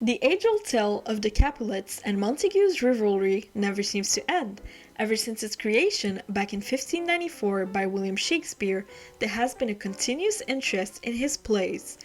The age-old tale of the Capulets and Montagues rivalry never seems to end. Ever since its creation back in 1594 by William Shakespeare, there has been a continuous interest in his plays,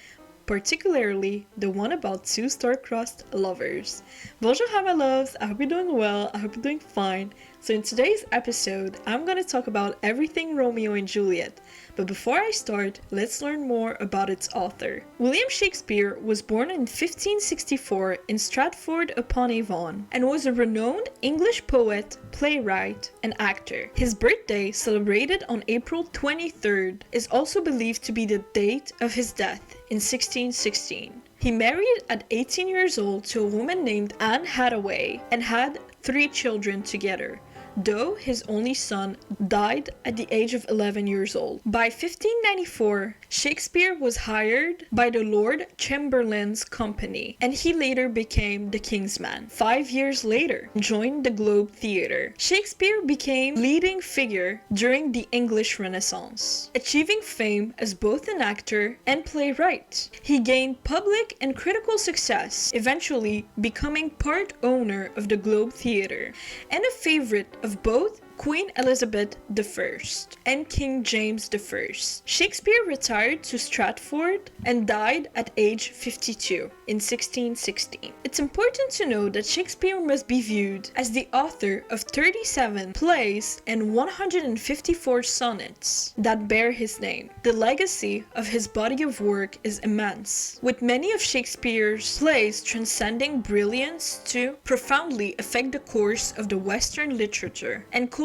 particularly the one about two star-crossed lovers. Bonjour, hi my loves, I hope you're doing well, I hope you're doing fine. So in today's episode, I'm gonna talk about everything Romeo and Juliet. But before I start, let's learn more about its author. William Shakespeare was born in 1564 in Stratford-upon-Avon and was a renowned English poet, playwright, and actor. His birthday, celebrated on April 23rd, is also believed to be the date of his death in 1616. He married at 18 years old to a woman named Anne Hathaway and had 3 children together, though his only son died at the age of 11 years old. By 1594, Shakespeare was hired by the Lord Chamberlain's company, and he later became the King's Man. 5 years later, joined the Globe Theatre. Shakespeare became leading figure during the English Renaissance, achieving fame as both an actor and playwright. He gained public and critical success, eventually becoming part owner of the Globe Theatre, and a favorite of both Queen Elizabeth I and King James I. Shakespeare retired to Stratford and died at age 52 in 1616. It's important to know that Shakespeare must be viewed as the author of 37 plays and 154 sonnets that bear his name. The legacy of his body of work is immense, with many of Shakespeare's plays transcending brilliance to profoundly affect the course of the Western literature and culture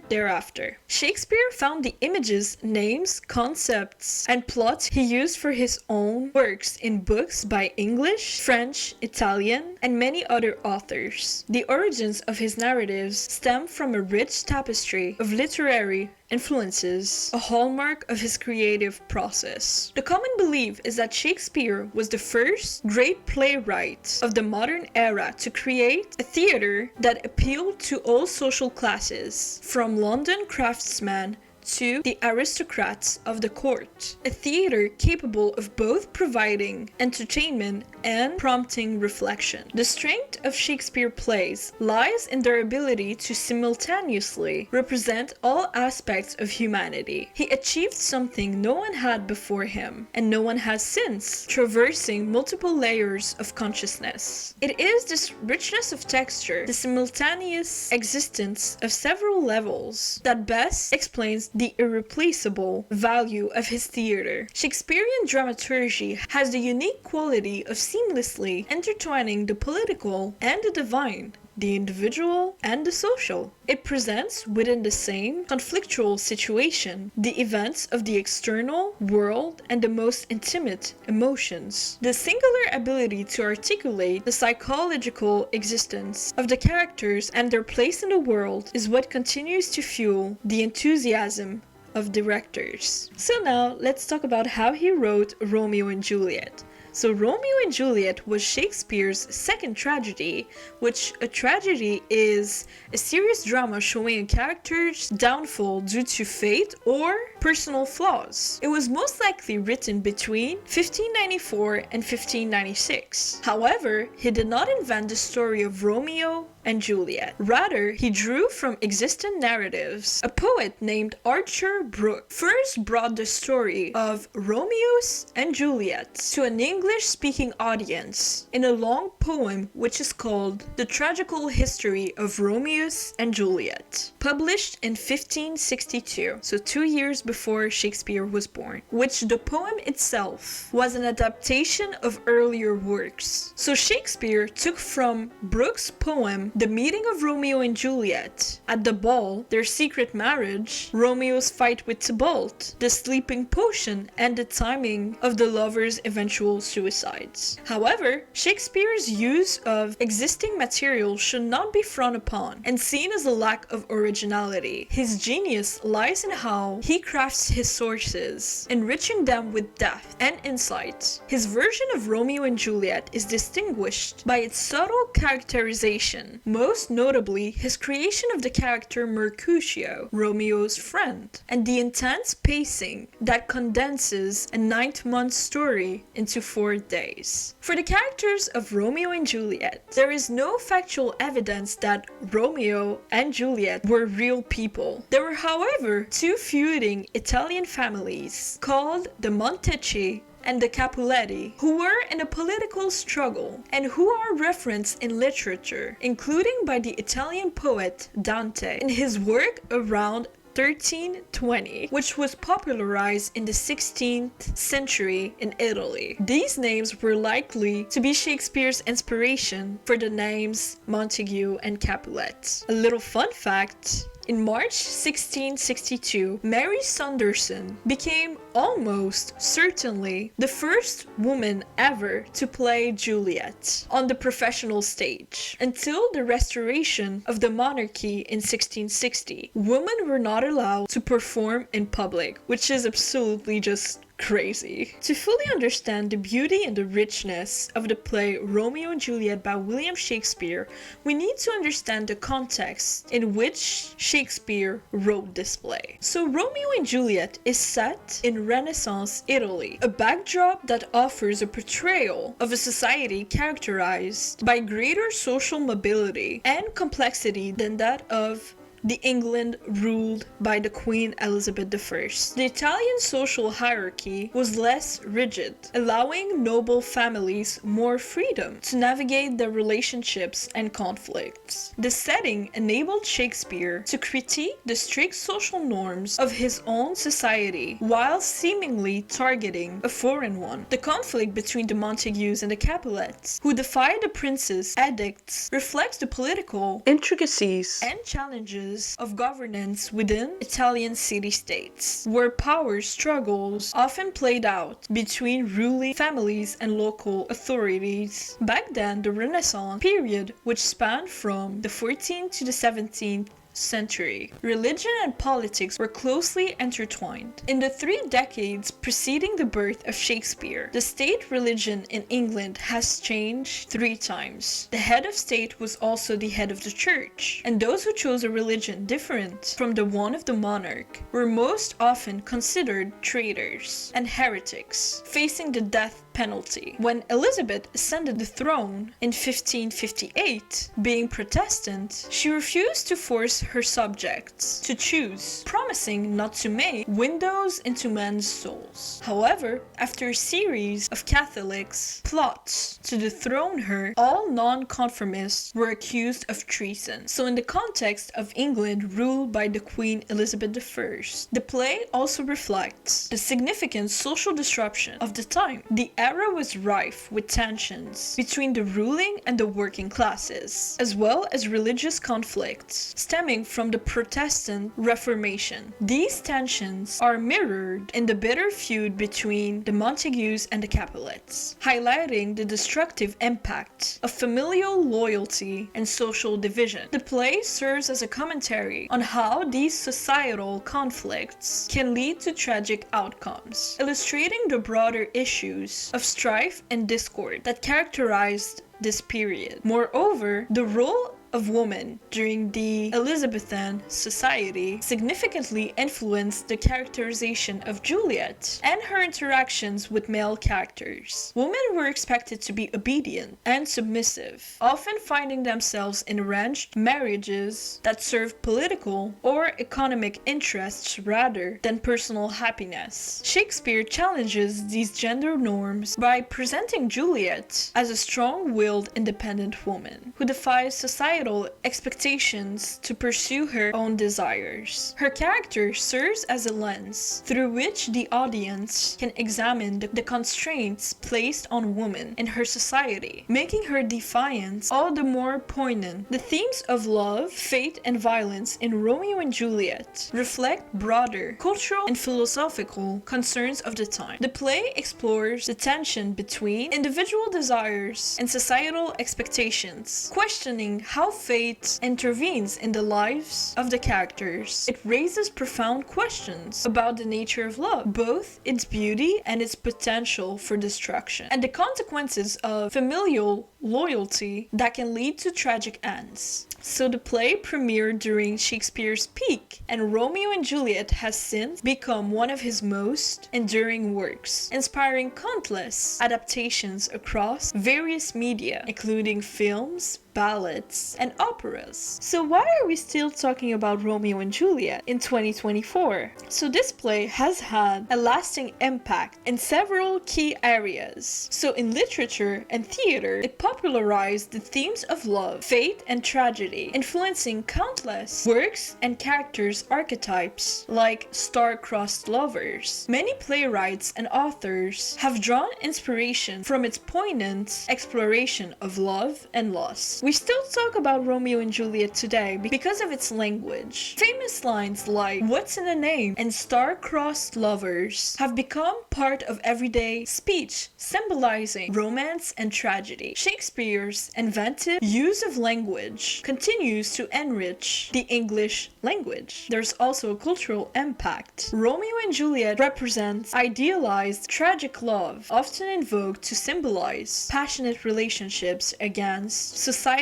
thereafter. Shakespeare found the images, names, concepts, and plots he used for his own works in books by English, French, Italian, and many other authors. The origins of his narratives stem from a rich tapestry of literary influences, a hallmark of his creative process. The common belief is that Shakespeare was the first great playwright of the modern era to create a theater that appealed to all social classes, from London craftsmen to the aristocrats of the court. A theater capable of both providing entertainment and prompting reflection. The strength of Shakespeare plays lies in their ability to simultaneously represent all aspects of humanity. He achieved something no one had before him, and no one has since, traversing multiple layers of consciousness. It is this richness of texture, the simultaneous existence of several levels, that best explains the irreplaceable value of his theater. Shakespearean dramaturgy has the unique quality of seamlessly intertwining the political and the divine, the individual and the social. It presents within the same conflictual situation the events of the external world and the most intimate emotions. The singular ability to articulate the psychological existence of the characters and their place in the world is what continues to fuel the enthusiasm of directors. So now let's talk about how he wrote Romeo and Juliet. So Romeo and Juliet was Shakespeare's second tragedy, which a tragedy is a serious drama showing a character's downfall due to fate or personal flaws. It was most likely written between 1594 and 1596. However, he did not invent the story of Romeo and Juliet. Rather, he drew from existing narratives. A poet named Arthur Brooke first brought the story of Romeo and Juliet to an English-speaking audience in a long poem which is called The Tragical History of Romeo and Juliet, published in 1562, so 2 years before Shakespeare was born, which the poem itself was an adaptation of earlier works. So Shakespeare took from Brooke's poem the meeting of Romeo and Juliet at the ball, their secret marriage, Romeo's fight with Tybalt, the sleeping potion, and the timing of the lovers' eventual suicides. However, Shakespeare's use of existing material should not be frowned upon and seen as a lack of originality. His genius lies in how he crafts his sources, enriching them with depth and insight. His version of Romeo and Juliet is distinguished by its subtle characterization most notably his creation of the character Mercutio, Romeo's friend, and the intense pacing that condenses a 9-month story into 4 days. For the characters of Romeo and Juliet, there is no factual evidence that Romeo and Juliet were real people. There were, however, 2 feuding Italian families called the Montecchi and the Capuletti, who were in a political struggle and who are referenced in literature, including by the Italian poet Dante in his work around 1320, which was popularized in the 16th century in Italy. These names were likely to be Shakespeare's inspiration for the names Montague and Capulet. A little fun fact: in March 1662, Mary Saunderson became almost certainly the first woman ever to play Juliet on the professional stage. Until the restoration of the monarchy in 1660, women were not allowed to perform in public, which is absolutely just crazy. To fully understand the beauty and the richness of the play Romeo and Juliet by William Shakespeare, we need to understand the context in which Shakespeare wrote this play. So Romeo and Juliet is set in Renaissance Italy, a backdrop that offers a portrayal of a society characterized by greater social mobility and complexity than that of the England ruled by the Queen Elizabeth I. The Italian social hierarchy was less rigid, allowing noble families more freedom to navigate their relationships and conflicts. The setting enabled Shakespeare to critique the strict social norms of his own society while seemingly targeting a foreign one. The conflict between the Montagues and the Capulets, who defied the prince's edicts, reflects the political intricacies and challenges of governance within Italian city-states, where power struggles often played out between ruling families and local authorities. Back then, the Renaissance period, which spanned from the 14th to the 17th century, religion and politics were closely intertwined. In the 3 decades preceding the birth of Shakespeare, the state religion in England has changed 3 times. The head of state was also the head of the church, and those who chose a religion different from the one of the monarch were most often considered traitors and heretics, facing the death penalty. When Elizabeth ascended the throne in 1558, being Protestant, she refused to force her subjects to choose, promising not to make windows into men's souls. However, after a series of Catholics' plots to dethrone her, all non-conformists were accused of treason. So in the context of England ruled by the Queen Elizabeth I, the play also reflects the significant social disruption of the time. The era was rife with tensions between the ruling and the working classes, as well as religious conflicts stemming from the Protestant Reformation. These tensions are mirrored in the bitter feud between the Montagues and the Capulets, highlighting the destructive impact of familial loyalty and social division. The play serves as a commentary on how these societal conflicts can lead to tragic outcomes, illustrating the broader issues of strife and discord that characterized this period. Moreover, the role of women during the Elizabethan society significantly influenced the characterization of Juliet and her interactions with male characters. Women were expected to be obedient and submissive, often finding themselves in arranged marriages that served political or economic interests rather than personal happiness. Shakespeare challenges these gender norms by presenting Juliet as a strong-willed, independent woman who defies societal expectations to pursue her own desires. Her character serves as a lens through which the audience can examine the constraints placed on women in her society, making her defiance all the more poignant. The themes of love, fate, and violence in Romeo and Juliet reflect broader cultural and philosophical concerns of the time. The play explores the tension between individual desires and societal expectations, questioning how fate intervenes in the lives of the characters. It raises profound questions about the nature of love, both its beauty and its potential for destruction, and the consequences of familial loyalty that can lead to tragic ends. So the play premiered during Shakespeare's peak, and Romeo and Juliet has since become one of his most enduring works, inspiring countless adaptations across various media, including films, ballads, and operas. So why are we still talking about Romeo and Juliet in 2024? So this play has had a lasting impact in several key areas. So in literature and theater, it popularized the themes of love, fate, and tragedy, influencing countless works and characters' archetypes like star-crossed lovers. Many playwrights and authors have drawn inspiration from its poignant exploration of love and loss. We still talk about Romeo and Juliet today because of its language. Famous lines like "What's in a name?" and "Star-crossed lovers" have become part of everyday speech, symbolizing romance and tragedy. Shakespeare's inventive use of language continues to enrich the English language. There's also a cultural impact. Romeo and Juliet represents idealized tragic love, often invoked to symbolize passionate relationships against societal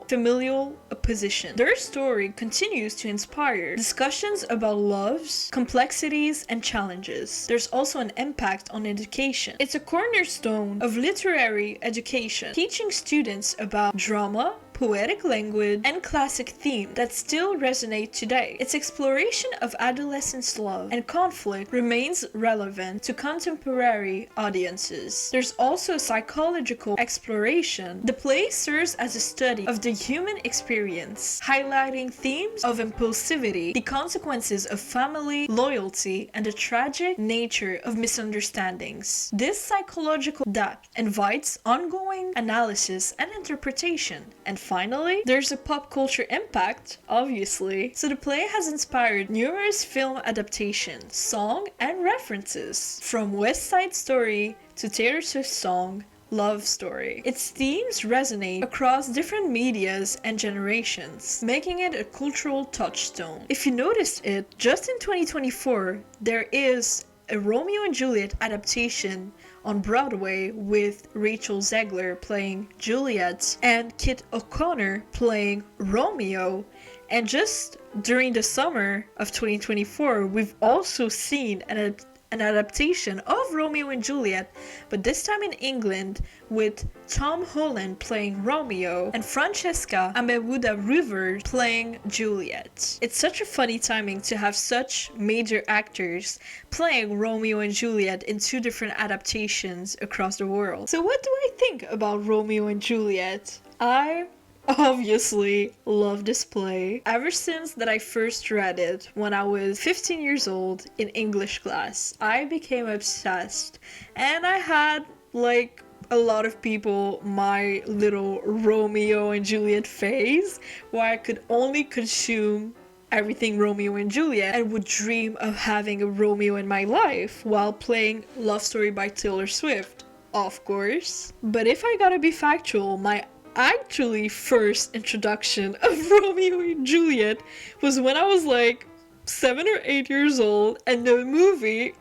familial opposition. Their story continues to inspire discussions about love's complexities and challenges. There's also an impact on education. It's a cornerstone of literary education, teaching students about drama, poetic language, and classic themes that still resonate today. Its exploration of adolescence love and conflict remains relevant to contemporary audiences. There's also a psychological exploration. The play serves as a study of the human experience, highlighting themes of impulsivity, the consequences of family loyalty, and the tragic nature of misunderstandings. This psychological depth invites ongoing analysis and interpretation. And finally, there's a pop culture impact, obviously. So the play has inspired numerous film adaptations, song, and references, from West Side Story to Taylor Swift's song Love Story. Its themes resonate across different medias and generations, making it a cultural touchstone. If you noticed it, just in 2024, there is a Romeo and Juliet adaptation on Broadway with Rachel Zegler playing Juliet and Kit O'Connor playing Romeo. And just during the summer of 2024, we've also seen an adaptation of Romeo and Juliet, but this time in England, with Tom Holland playing Romeo and Francesca Amewuda-Rivers playing Juliet. It's such a funny timing to have such major actors playing Romeo and Juliet in two different adaptations across the world. So what do I think about Romeo and Juliet? I obviously love this play. Ever since that I first read it when I was 15 years old in English class, I became obsessed, and I had like a lot of people my little Romeo and Juliet phase where I could only consume everything Romeo and Juliet and would dream of having a Romeo in my life while playing Love Story by Taylor Swift, of course. But if I gotta be factual, my actually first introduction of Romeo and Juliet was when I was like 7 or 8 years old, and the movie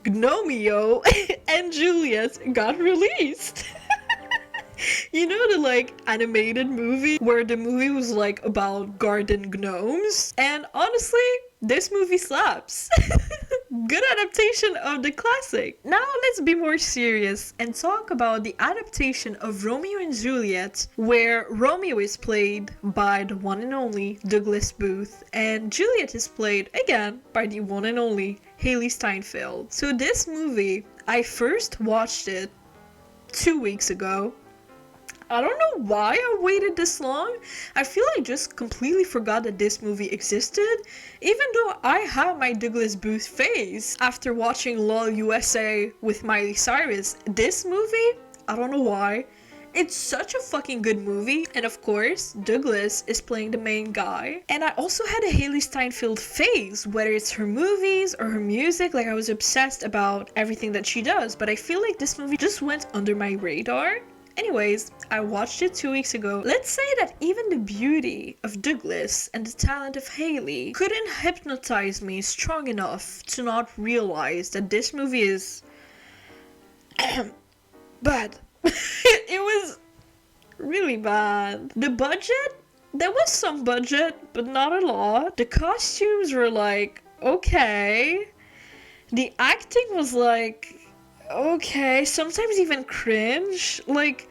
Romeo and Juliet got released. You know, the like animated movie where the movie was like about garden gnomes? And honestly, this movie slaps. Good adaptation of the classic. Now let's be more serious and talk about the adaptation of Romeo and Juliet, where Romeo is played by the one and only Douglas Booth and Juliet is played again by the one and only Haley Steinfeld. So this movie, I first watched it 2 weeks ago. I don't know why I waited this long. I feel I just completely forgot that this movie existed, even though I had my Douglas Booth phase after watching LOL USA with Miley Cyrus. This movie, I don't know why, it's such a fucking good movie, and of course, Douglas is playing the main guy. And I also had a Haley Steinfeld phase, whether it's her movies or her music, like I was obsessed about everything that she does, but I feel like this movie just went under my radar. Anyways, I watched it 2 weeks ago. Let's say that even the beauty of Douglas and the talent of Haley couldn't hypnotize me strong enough to not realize that this movie is bad. It was really bad. The budget, there was some budget, but not a lot. The costumes were like, okay. The acting was like, okay, sometimes even cringe. Like,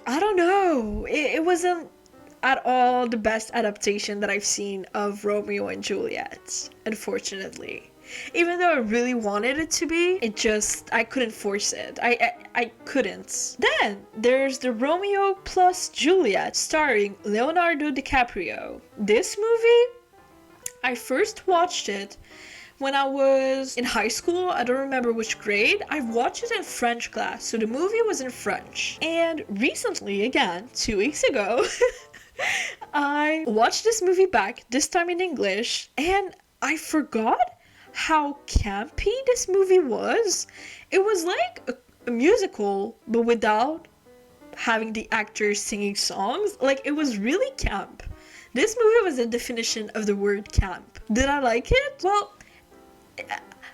I don't know. It wasn't at all the best adaptation that I've seen of Romeo and Juliet, unfortunately. Even though I really wanted it to be, I couldn't force it. I couldn't. Then there's the Romeo plus Juliet starring Leonardo DiCaprio. This movie, I first watched it when I was in high school. I don't remember which grade. I watched it in French class, so the movie was in French. And recently, again, 2 weeks ago, I watched this movie back, this time in English, and I forgot how campy this movie was. It was like a musical, but without having the actors singing songs. Like, it was really camp. This movie was the definition of the word camp. Did I like it? Well,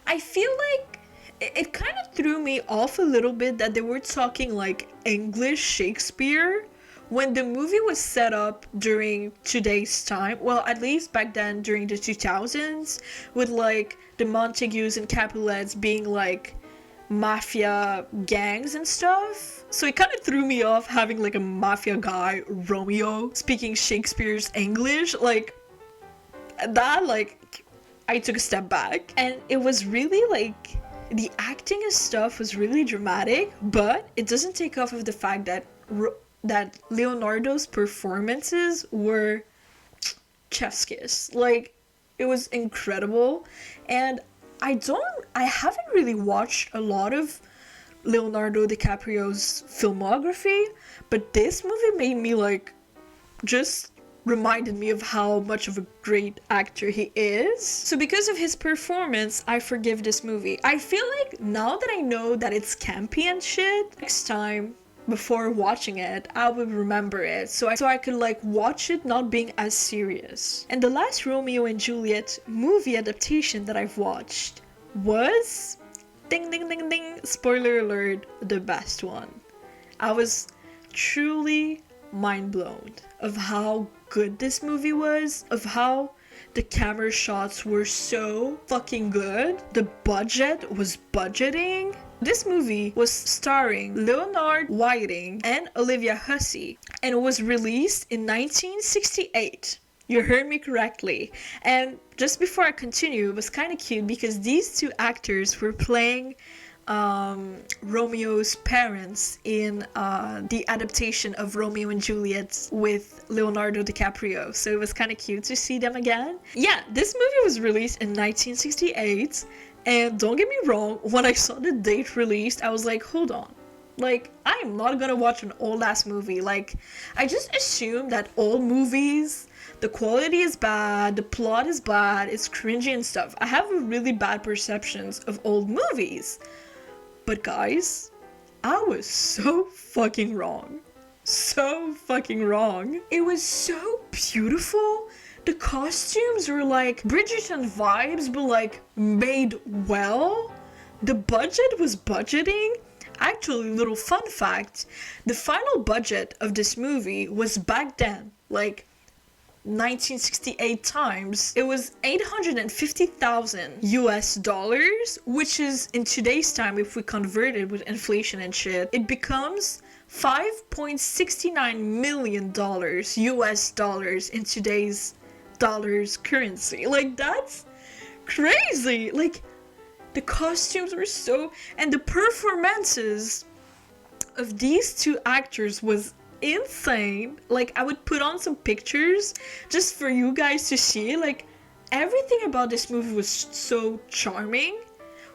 I feel like it kind of threw me off a little bit that they were talking like English Shakespeare when the movie was set up during today's time. Well, at least back then during the 2000s, with like the Montagues and Capulets being like mafia gangs and stuff. So it kind of threw me off having like a mafia guy, Romeo, speaking Shakespeare's English. Like that, like, I took a step back, and it was really like the acting and stuff was really dramatic, but it doesn't take off of the fact that that Leonardo's performances were chef's kiss. Like, it was incredible. And I haven't really watched a lot of Leonardo DiCaprio's filmography, but this movie made me like just reminded me of how much of a great actor he is. So because of his performance, I forgive this movie. I feel like now that I know that it's campy and shit, next time before watching it, I will remember it so I could like watch it not being as serious. And the last Romeo and Juliet movie adaptation that I've watched was, ding ding ding ding, spoiler alert, the best one. I was truly mind blown of how good this movie was, of how the camera shots were so fucking good. The budget was budgeting. This movie was starring Leonard Whiting and Olivia Hussey, and it was released in 1968. You heard me correctly. And just before I continue, it was kind of cute because these two actors were playing Romeo's parents in the adaptation of Romeo and Juliet with Leonardo DiCaprio. So it was kind of cute to see them again. Yeah, this movie was released in 1968. And don't get me wrong, when I saw the date released, I was like, hold on. Like, I'm not gonna watch an old ass movie. Like, I just assume that old movies, the quality is bad, the plot is bad, it's cringy and stuff. I have really bad perceptions of old movies. But guys, I was so fucking wrong. So fucking wrong. It was so beautiful. The costumes were like Bridgerton vibes, but like made well. The budget was budgeting. Actually, little fun fact, the final budget of this movie was back then, like 1968 times, it was $850,000, which is in today's time, if we convert it with inflation and shit, it becomes $5.69 million in today's dollars currency. Like, that's crazy. Like, the costumes were so, and the performances of these two actors was insane. Like, I would put on some pictures just for you guys to see. Like, everything about this movie was so charming,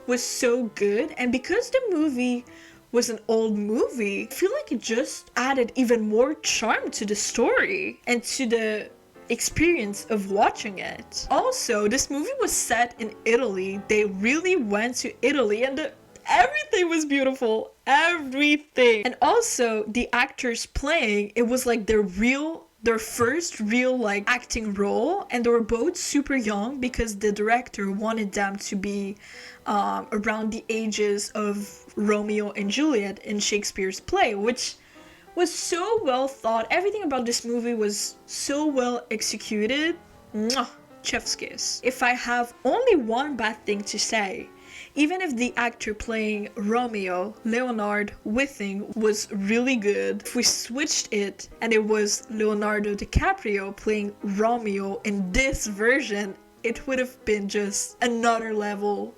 was so good, and because the movie was an old movie, I feel like it just added even more charm to the story and to the experience of watching it. Also, this movie was set in Italy. They really went to Italy, and the Everything was beautiful. Everything. And also, the actors playing, it was like their first real like acting role, and they were both super young because the director wanted them to be around the ages of Romeo and Juliet in Shakespeare's play, which was so well thought. Everything about this movie was so well executed. Mwah, chef's kiss. If I have only one bad thing to say, even if the actor playing Romeo, Leonard Whiting, was really good, if we switched it and it was Leonardo DiCaprio playing Romeo in this version, it would have been just another level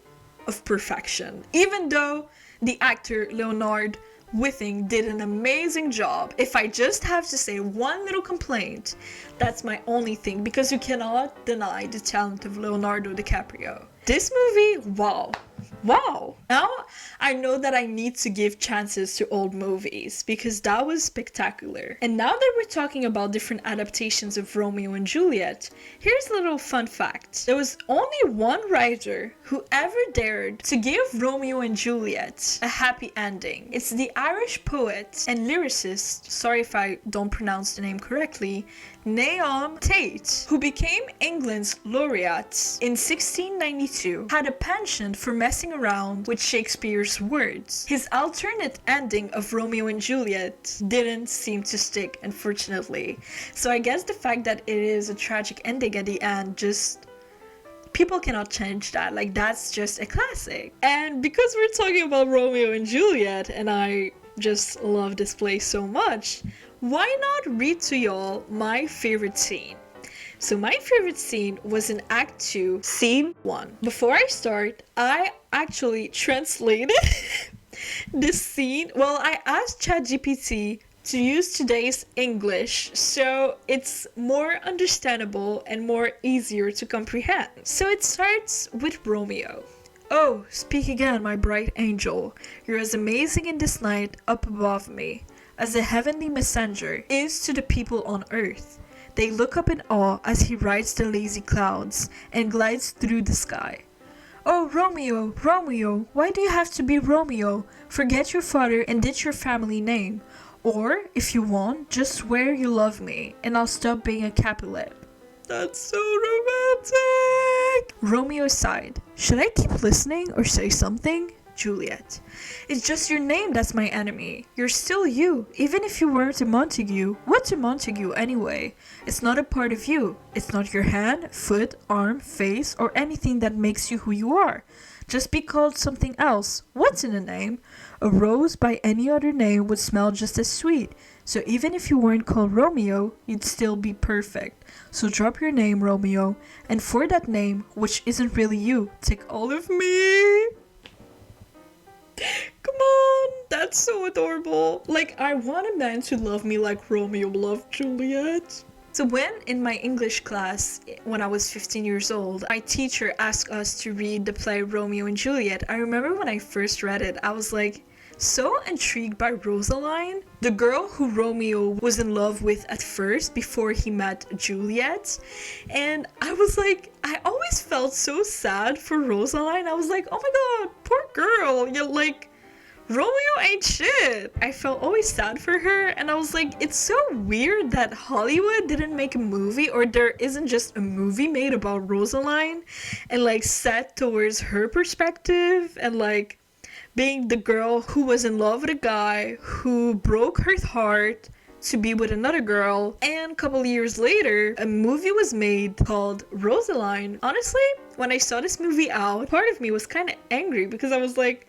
of perfection. Even though the actor Leonard Whiting did an amazing job, if I just have to say one little complaint, that's my only thing, because you cannot deny the talent of Leonardo DiCaprio. This movie, wow. Now I know that I need to give chances to old movies because that was spectacular. And now that we're talking about different adaptations of Romeo and Juliet, here's a little fun fact. There was only one writer who ever dared to give Romeo and Juliet a happy ending. It's the Irish poet and lyricist, sorry if I don't pronounce the name correctly, Naum Tate, who became England's laureate in 1692, had a penchant for messing around with Shakespeare's words. His alternate ending of Romeo and Juliet didn't seem to stick, unfortunately. So I guess the fact that it is a tragic ending at the end, just people cannot change that. Like, that's just a classic. And because we're talking about Romeo and Juliet, and I just love this play so much, why not read to y'all my favorite scene? So my favorite scene was in Act 2, Scene 1. Before I start, I actually translated this scene. Well, I asked ChatGPT to use today's English, so it's more understandable and more easier to comprehend. So it starts with Romeo. Oh, speak again, my bright angel. You're as amazing in this night up above me as the heavenly messenger is to the people on earth. They look up in awe as he rides the lazy clouds and glides through the sky. Oh, Romeo, Romeo, why do you have to be Romeo? Forget your father and ditch your family name. Or, if you want, just swear you love me and I'll stop being a Capulet. That's so romantic! Romeo sighed. Should I keep listening or say something? Juliet. It's just your name that's my enemy. You're still you, even if you weren't a Montague. What's a Montague anyway? It's not a part of you. It's not your hand, foot, arm, face, or anything that makes you who you are. Just be called something else. What's in a name? A rose by any other name would smell just as sweet. So even if you weren't called Romeo, you'd still be perfect. So drop your name, Romeo, and for that name, which isn't really you, take all of me. Come on, that's so adorable. Like, I want a man to love me like Romeo loved Juliet. So when in my English class, when I was 15 years old, my teacher asked us to read the play Romeo and Juliet, I remember when I first read it, I was like so intrigued by Rosaline, the girl who Romeo was in love with at first before he met Juliet. And I was like, I always felt so sad for Rosaline. I was like, oh my god, poor girl. You're like, Romeo ain't shit. I felt always sad for her, and I was like, it's so weird that Hollywood didn't make a movie, or there isn't just a movie made about Rosaline and like set towards her perspective and like being the girl who was in love with a guy who broke her heart to be with another girl. And a couple years later, a movie was made called Rosaline. Honestly, when I saw this movie out, part of me was kind of angry because I was like,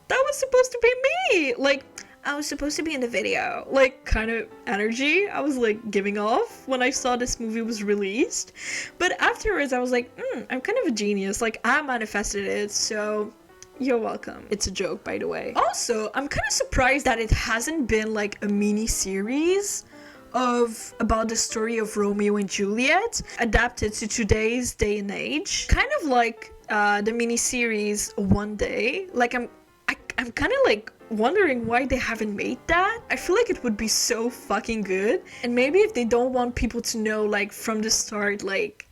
that was supposed to be me. Like, I was supposed to be in the video. Like, kind of energy I was like giving off when I saw this movie was released. But afterwards, I was like, I'm kind of a genius. Like, I manifested it, so you're welcome. It's a joke, by the way. Also, I'm kind of surprised that it hasn't been like a mini series about the story of Romeo and Juliet adapted to today's day and age. Kind of like the mini series One Day. Like, I'm kind of like wondering why they haven't made that. I feel like it would be so fucking good. And maybe if they don't want people to know like from the start, like,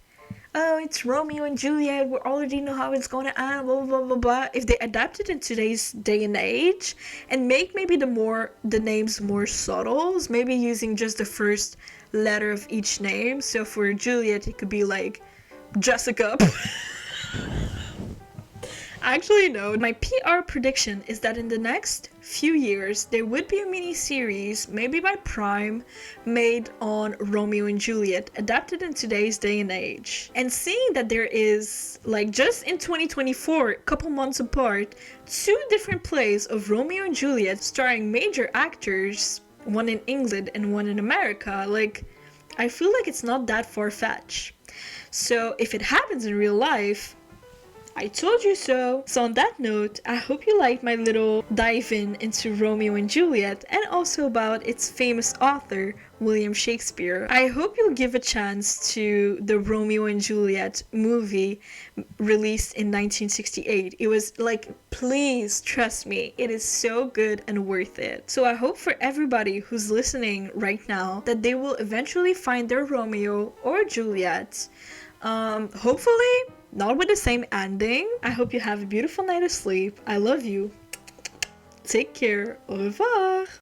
oh, it's Romeo and Juliet, we already know how it's gonna end, blah blah blah blah. If they adapt it in today's day and age and make maybe the names more subtle, maybe using just the first letter of each name. So for Juliet, it could be like Jessica. Actually, no. My PR prediction is that in the next few years, there would be a mini-series, maybe by Prime, made on Romeo and Juliet, adapted in today's day and age. And seeing that there is, like, just in 2024, a couple months apart, 2 different plays of Romeo and Juliet starring major actors, one in England and one in America, like, I feel like it's not that far-fetched. So if it happens in real life, I told you so. So on that note, I hope you liked my little dive into Romeo and Juliet and also about its famous author, William Shakespeare. I hope you'll give a chance to the Romeo and Juliet movie released in 1968. It was like, please trust me, it is so good and worth it. So I hope for everybody who's listening right now that they will eventually find their Romeo or Juliet. Hopefully not with the same ending. I hope you have a beautiful night of sleep. I love you. Take care. Au revoir.